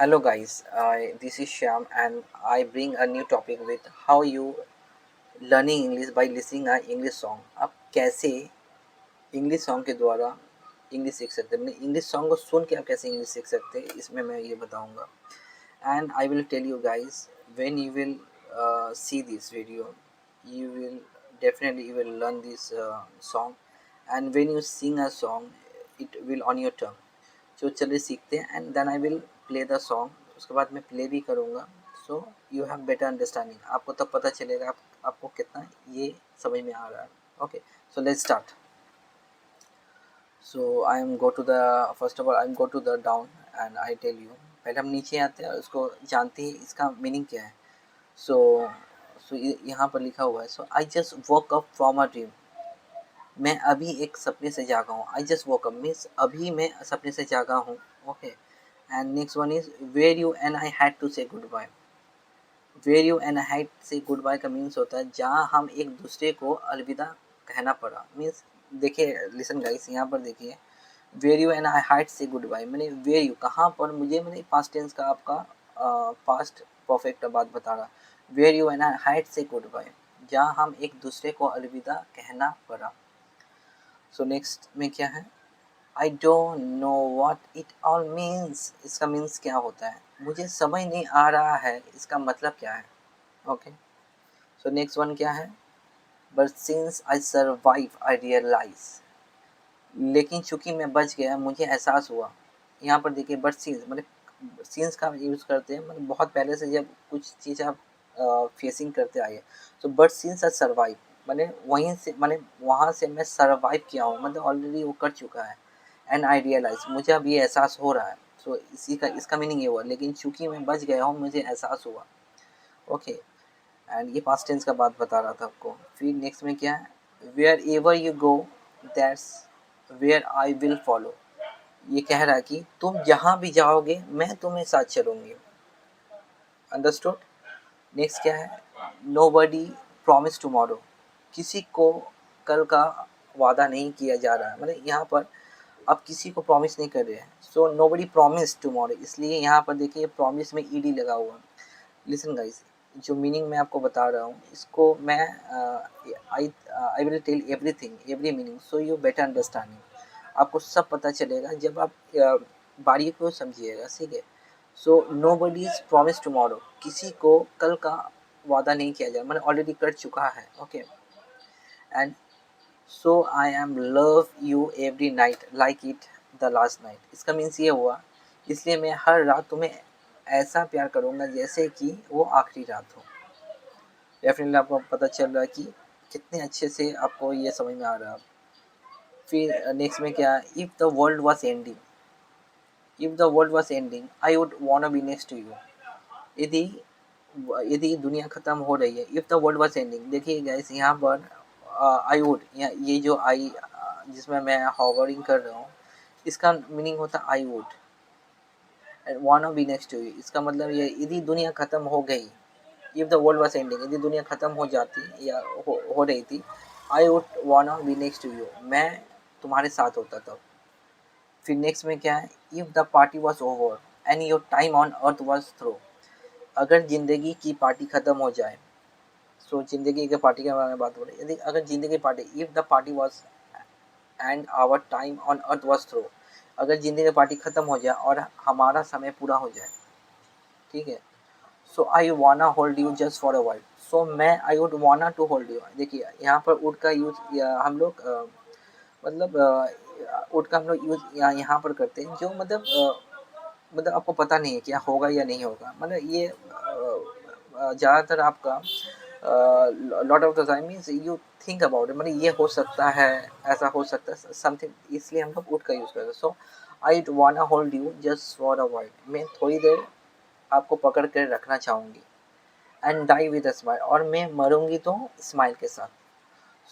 Hello guys, this is Shyam and I bring a new topic with how you learning English by listening a English song. आप कैसे English song के द्वारा English सीख सकते हैं, मतलब इंग्लिश सॉन्ग को सुन के आप कैसे इंग्लिश सीख सकते हैं, इसमें मैं ये बताऊंगा. And I will tell you guys, when you will see this video, you will definitely you will learn this song, and when you sing a song, it will on your tongue. So चलिए सीखते हैं and then I will play the song. उसके बाद मैं play भी करूँगा. So you have better understanding. आपको तब पता चलेगा आपको कितना ये समझ में आ रहा है. Okay, so let's start. So I am go to the first of all I am go to the down and I tell you. पहले हम नीचे आते हैं, उसको जानते हैं इसका मीनिंग क्या है. सो सो यहाँ पर लिखा हुआ है, so I just woke up from a dream. मैं अभी एक सपने से जागा हूँ. I just woke up means अभी मैं सपने से जागा हूँ. Okay, and next one is where you and I had to say good bye. Where you and I had say good bye का मीन्स होता है जहाँ हम एक दूसरे को अलविदा कहना पड़ा. मीन्स देखिए, लिसन गाइस, यहाँ पर देखिए, where you and I had say good bye मैंने वेयर यू कहाँ पर, मुझे मैंने पास्ट टेंस का आपका पास्ट परफेक्ट बात बता रहा. Where you and I had say good bye, जहाँ हम एक दूसरे को अलविदा कहना पड़ा. सो नेक्स्ट में क्या है, आई don't know what it all means. इसका मीन्स क्या होता है, मुझे समझ नहीं आ रहा है इसका मतलब क्या है. ओके, सो नेक्स्ट वन क्या है, but since I survive I realise. लेकिन चूंकि मैं बच गया मुझे एहसास हुआ. यहाँ पर देखिए, बट सिंस मतलब सिंस का यूज़ करते हैं, मतलब बहुत पहले से जब कुछ चीज़ आप फेसिंग करते आए. So but since I survive मैंने वहीं से, मैंने वहाँ से मैं सर्वाइव किया हूँ, मतलब ऑलरेडी वो कर चुका है. एंड आई रियलाइज, मुझे अब ये एहसास हो रहा है. सो इसी का इसका मीनिंग ये हुआ, लेकिन चूंकि मैं बच गया हूँ मुझे एहसास हुआ. ओके, एंड ये पास्ट टेंस का बात बता रहा था आपको. फिर नेक्स्ट में क्या है, wherever you go that's where I will follow. ये कह रहा है कि तुम जहाँ भी जाओगे मैं तुम्हें साथ चलूँगी. अंडरस्टूड. नेक्स्ट क्या है, नो बडी प्रॉमिस टुमारो. किसी को कल का वादा नहीं किया जा रहा है, मतलब यहाँ पर आप किसी को प्रॉमिस नहीं कर रहे हैं. सो नो बडी प्रॉमिस टुमारो, इसलिए यहाँ पर देखिए प्रॉमिस में ईडी लगा हुआ. लिसन गाइस, जो मीनिंग मैं आपको बता रहा हूँ इसको मैं I will tell everything every meaning so you better understanding. आपको सब पता चलेगा जब आप बारीकी को समझिएगा. ठीक है. So nobody is promise tomorrow, किसी को कल का वादा नहीं किया जाए, मैंने ऑलरेडी कर चुका है. Okay, and so I am love you every night like it the last night. इसका मीन्स ये हुआ, इसलिए मैं हर रात तुम्हें ऐसा प्यार करूँगा जैसे कि वो आखिरी रात हो. डेफिनेटली आपको पता चल रहा है कि कितने अच्छे से आपको ये समझ में आ रहा है. फिर नेक्स्ट में क्या, if the world was ending. If the world was ending I would want be next to you. यदि यदि दुनिया ख़त्म हो रही है, if the world was ending, देखिए गाइस यहाँ पर आई वुड, ये जो आई जिसमें मैं हॉवरिंग कर रहा हूँ, इसका मीनिंग होता है I would. And want be next to you, इसका मतलब ये, यदि दुनिया ख़त्म हो गई, if the world was ending, यदि दुनिया ख़त्म हो जाती या हो रही थी, I would want be next to you, मैं तुम्हारे साथ होता तब. फिर नेक्स्ट में क्या है, if the party was over and your time on earth was through. अगर ज़िंदगी की पार्टी ख़त्म हो जाए. सो ज़िंदगी के पार्टी के बारे में बात हो रही है, यदि अगर ज़िंदगी party, if the party was and our time on earth was through, अगर ज़िंदगी की पार्टी ख़त्म हो जाए और हमारा समय पूरा हो जाए. ठीक है. So I wanna hold you just for a while. So मैं I would wanna to hold you. देखिए यहाँ पर वुड का यूज़ हम लोग मतलब वुड का हम लोग यूज़ यहाँ पर करते हैं, जो मतलब आपको पता नहीं है क्या होगा या नहीं होगा, मतलब ये ज़्यादातर आपका lot of the time means you think about it, मतलब ये हो सकता है, ऐसा हो सकता है समथिंग, इसलिए हम लोग वुड का यूज़ करते हैं. So I wanna hold you just for a while, मैं थोड़ी देर आपको पकड़ कर रखना चाहूँगी. And die with a smile, और मैं मरूंगी तो स्माइल के साथ.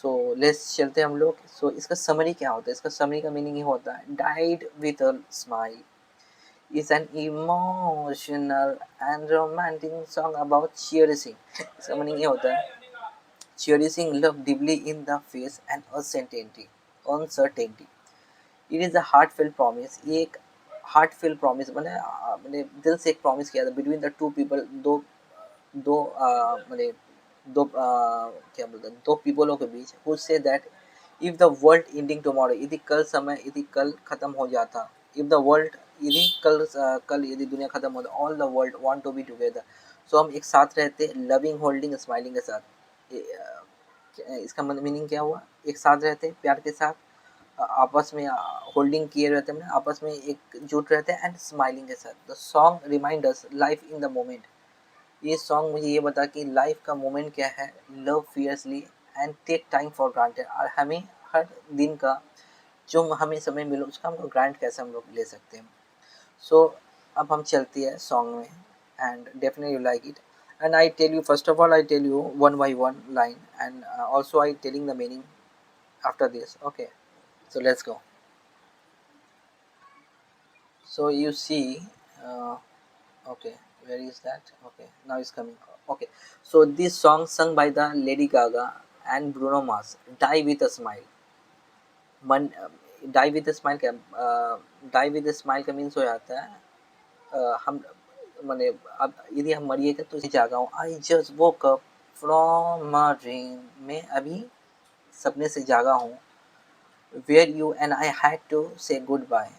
सो लेट्स चलते हैं हम लोग. सो इसका समरी क्या होता है, इसका समरी का मीनिंग ये होता है, died with a smile is an emotional and romantic song about cherishing. इसका मीनिंग ये होता है, cherishing love deeply in the face and uncertainty. It is a heartfelt promise. ये एक हार्ट फील प्रॉमिस, मैंने दिल से एक प्रॉमिस किया था बिटवीन द टू पीपल, दो दो मैंने दो क्या बोलते हैं, दो पीपलों के बीच, who say that if the world ending tomorrow, यदि कल समय, यदि कल खत्म हो जाता, इफ द वर्ल्ड, यदि कल यदि दुनिया खत्म होता, all the world want to be together, so हम एक साथ रहते, लविंग होल्डिंग स्माइलिंग के साथ। इसका मीनिंग क्या हुआ, एक साथ रहते प्यार के साथ, आपस में होल्डिंग किए रहते हैं, आपस में एकजुट रहते हैं, एंड स्माइलिंग के साथ। The song remind us life in the moment, ये सॉन्ग मुझे ये बता कि लाइफ का मोमेंट क्या है, love fiercely and take time for granted, और हमें हर दिन का जो हमें समय मिले उसका हम लोग ग्रांट कैसे हम लोग ले सकते हैं। सो अब हम चलती है सॉन्ग में, and definitely you like it, and I tell you, first of all I tell you one by one line, and also I telling the meaning after this, okay, so let's go. So you see, uh, okay, where is that? Okay, now it's coming. Okay, so this song sung by the Lady Gaga and Bruno Mars, Die with a Smile. मन, die with smile क्या, die with smile का means हो जाता है, हम मैंने, अब यदि हम मरिएगा तो जागा हूँ, I just woke up from a dream, मैं अभी सपने से जागा हूँ, where you and I had to say good bye,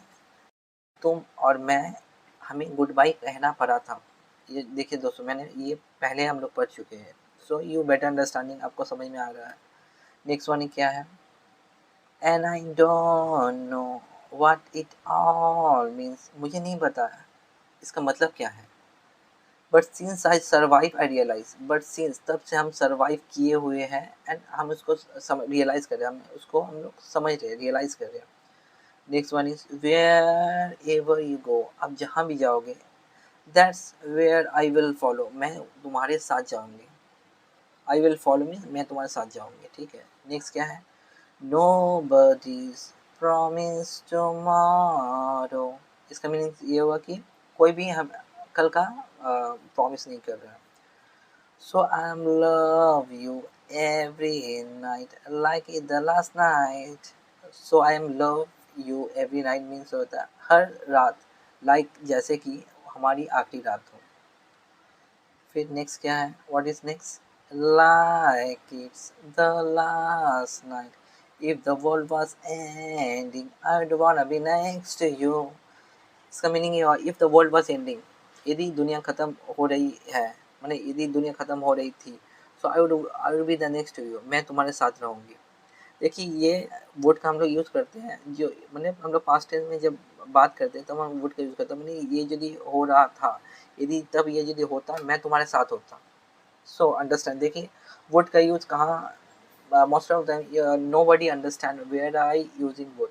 तुम और मैं, हमें गुड बाय कहना पड़ा था। ये देखिए दोस्तों, मैंने ये पहले हम लोग पढ़ चुके हैं, सो यू बेटर अंडरस्टैंडिंग, आपको समझ में आ रहा है। नेक्स्ट वन क्या है, and I don't know what it all means, मुझे नहीं पता इसका मतलब क्या है, but since I survive I realise, but since तब से हम सर्वाइव किए हुए हैं, एंड हम उसको रियलाइज कर रहे हैं, हम उसको हम लोग समझ रहे हैं, रियलाइज कर रहे हैं। Next one is wherever you go, आप जहाँ भी जाओगे, that's where I will follow, मैं तुम्हारे साथ जाऊंगी, आई विल फॉलो मी, मैं तुम्हारे साथ जाऊंगी, ठीक है। नेक्स्ट क्या है, नो बडीज प्रॉमिस टुमारो, इसका मीनिंग ये हुआ कि कोई भी हम कल का प्रॉमिस नहीं कर रहा है। So I am love you every night like it the last night, so I am love you every night means होता है हर रात, लाइक जैसे कि हमारी आखिरी रात हो। फिर नेक्स्ट क्या है, what is next, like it's the last night if the world was ending I would wanna be next to you, इसका मीनिंग ये हुआ, if the world was ending, यदि दुनिया खत्म हो रही है, माने यदि दुनिया खत्म हो रही थी, so I would be the next to you, मैं तुम्हारे साथ रहूंगी। देखिए ये वुड का हम लोग यूज़ करते हैं, जो मैंने हम लोग पास्ट टेंस में जब बात करते हैं तब हम वुड का यूज़ करते हैं, मैंने ये यदि हो रहा था, यदि तब ये यदि होता, मैं तुम्हारे साथ होता। सो अंडरस्टैंड, देखिए वुड का यूज़ कहाँ, most of time nobody understand where I using would,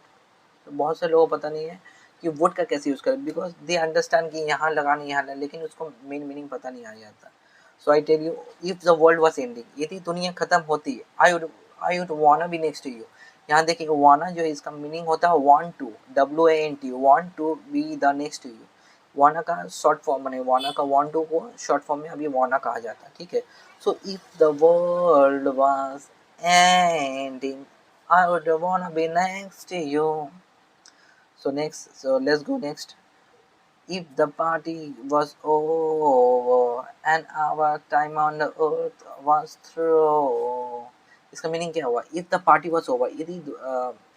तो बहुत से लोगों को पता नहीं है कि वुड का कैसे यूज़ करें, बिकॉज दे अंडरस्टैंड कि यहाँ लगाना यहाँ लगा, लेकिन उसको मेन मीनिंग पता नहीं आ जाता। So I tell you, if the world was ending, यदि दुनिया खत्म होती, I would wanna be next to you, यहाँ देखिए वाना जो है इसका मीनिंग होता है want to, WANT, want to be the next to you, wanna का शॉर्ट फॉर्म, मैंने वाना का वांट टू को शॉर्ट फॉर्म में अभी वाना कहा जाता है, ठीक है। So if the world was ending I would wanna be next to you. So next, so let's go next. If the party was over and our time on the earth was through, इसका meaning क्या हुआ, if the party was over, यदि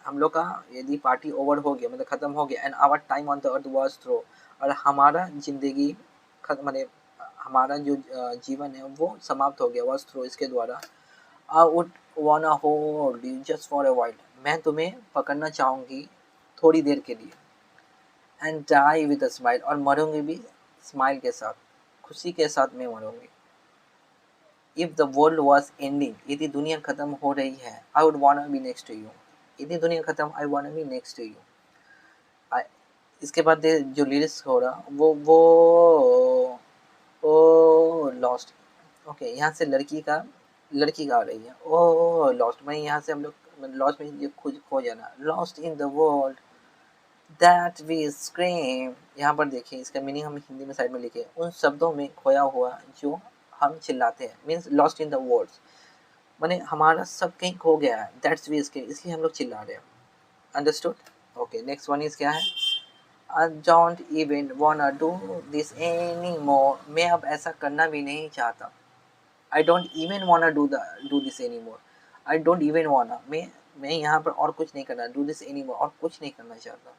हम लोग का यदि party over हो गया, मतलब खत्म हो गया, and our time on the earth was through, और हमारा जिंदगी खत्म, मतलब हमारा जो जीवन है वो समाप्त हो गया, वॉज थ्रो इसके द्वारा, I would wanna hold you just for a while, मैं तुम्हें पकड़ना चाहूँगी थोड़ी देर के लिए, and die with a smile, और मरूंगी भी स्माइल के साथ, खुशी के साथ मैं मरूंगी। If the world was ending, यदि दुनिया खत्म हो रही है, I would wanna be next to you, यदि दुनिया खत्म, आई वाना बी नेक्स्ट टू यू। इसके बाद जो लिरिक्स हो रहा वो लॉस्ट, ओके, यहाँ से लड़की गा रही है, ओ लॉस्ट, मैं यहाँ से हम लोग लॉस्ट में ये खुद खो जाना, lost in the world that we scream, यहाँ पर देखिए इसका मीनिंग हम हिंदी में साइड में लिखे, उन शब्दों में खोया हुआ जो हम चिल्लाते हैं, means lost in the words, माने हमारा सब कहीं खो गया है, दैट्स वी स्क्रीम, इसलिए हम लोग चिल्ला रहे हैं, understood. Okay, next one is क्या है, I don't even wanna do this anymore. मैं अब ऐसा करना भी नहीं चाहता. I don't even wanna do this anymore. I don't even wanna. मैं यहाँ पर और कुछ नहीं करना. Do this anymore. और कुछ नहीं करना चाहता.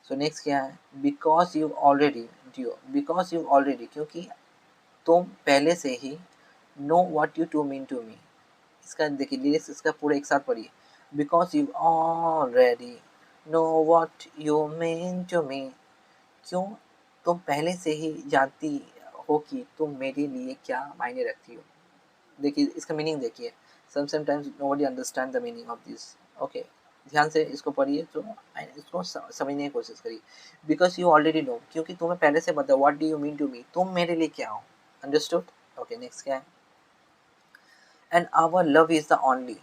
So next क्या है? Because you already do. Because you already, क्योंकि तुम पहले से ही know what you two mean to me. इसका देखिए लिरिक्स इसका पूरा एक साथ पढ़िए. Because you already know what you mean to me. क्यों तुम पहले से ही जानती हो कि तुम मेरे लिए क्या मायने रखती हो. देखिए इसका मीनिंग देखिए. Sometimes nobody understand the meaning of this. Okay, ध्यान से इसको पढ़िए तो इसको समझने की कोशिश करिए. बिकॉज यू ऑलरेडी नो, क्योंकि तुम्हें पहले से पता. What do you mean to me, तुम मेरे लिए क्या हो. अंडरस्टूड. ओके, नेक्स्ट क्या है? And our love is the only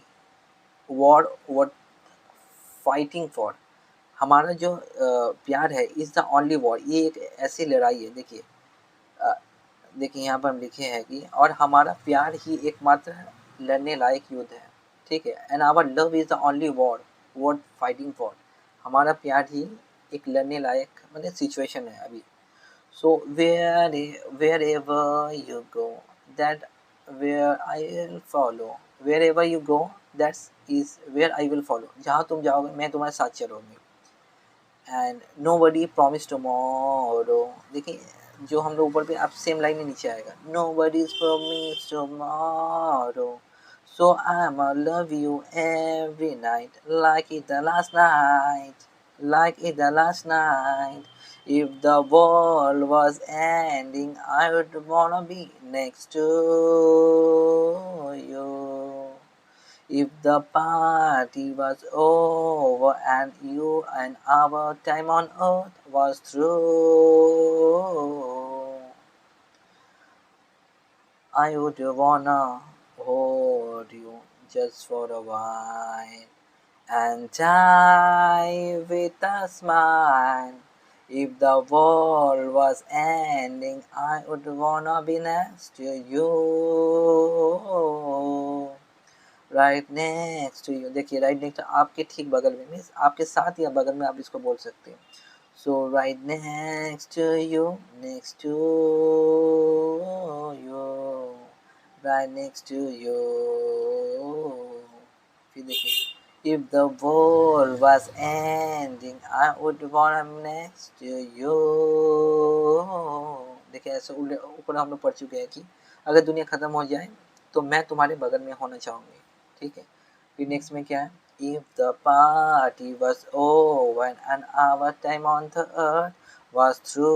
war worth fighting for. हमारा जो प्यार है इज द ओनली वॉर, ये एक ऐसी लड़ाई है. देखिए देखिए यहाँ पर हम लिखे हैं कि और हमारा प्यार ही एकमात्र लड़ने लायक युद्ध है. ठीक है. And our love is the only war worth fighting for. हमारा प्यार ही एक लड़ने लायक मतलब सिचुएशन है अभी. So wherever you go that where I will follow. Wherever you go that's is where I will follow. जहाँ तुम जाओगे मैं तुम्हारे साथ चलूँगी. And nobody promise tomorrow. देखिए जो हम लोग ऊपर पे आप सेम लाइन में नीचे आएगा. Nobody promise tomorrow so I am love you every night like it the last night. Like it the last night. If the world was ending, I would wanna be next to you. If the party was over and you and our time on earth was through, I would wanna hold you just for a while and die with a smile. If the world was ending, I would wanna be next to you. Right next to you. देखिए right next आपके ठीक बगल में means आपके साथ या बगल में आप इसको बोल सकते हैं. So right next to you. Next to you. Right next to you. फिर देखिए if the world was ending I would want next to you. देखिए ऐसे ऊपर हम लोग पढ़ चुके हैं कि अगर दुनिया ख़त्म हो जाए तो मैं तुम्हारे बगल में होना चाहूँगी. ठीक है. फिर नेक्स्ट में क्या है? If the party was over and our time on the earth was through,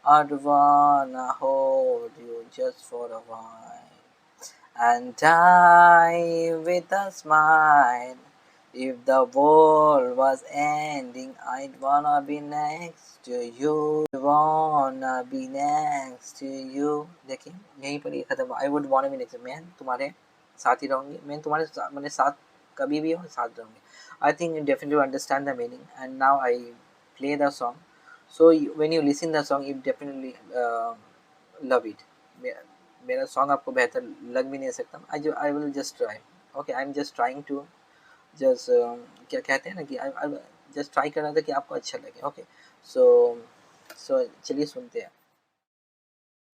I'd wanna hold you just for a while and die with a smile. If the world was ending, I'd wanna be next to you. Wanna be next to you. देखिए यहीं पर ये खत्म. I would wanna be next to you. मैं तुम्हारे साथ ही रहूँगी. मैं तुम्हारे मेरे साथ कभी भी हो साथ रहूँगी. I think you definitely understand the meaning. And now I play the song. So when you listen the song, you definitely love it. मेरा सॉन्ग आपको बेहतर लग भी नहीं सकता. I will just try. Okay, I'm just trying to just क्या कहते हैं ना कि आई जस्ट ट्राई कर रहा था कि आपको अच्छा लगे. ओके. सो चलिए सुनते हैं.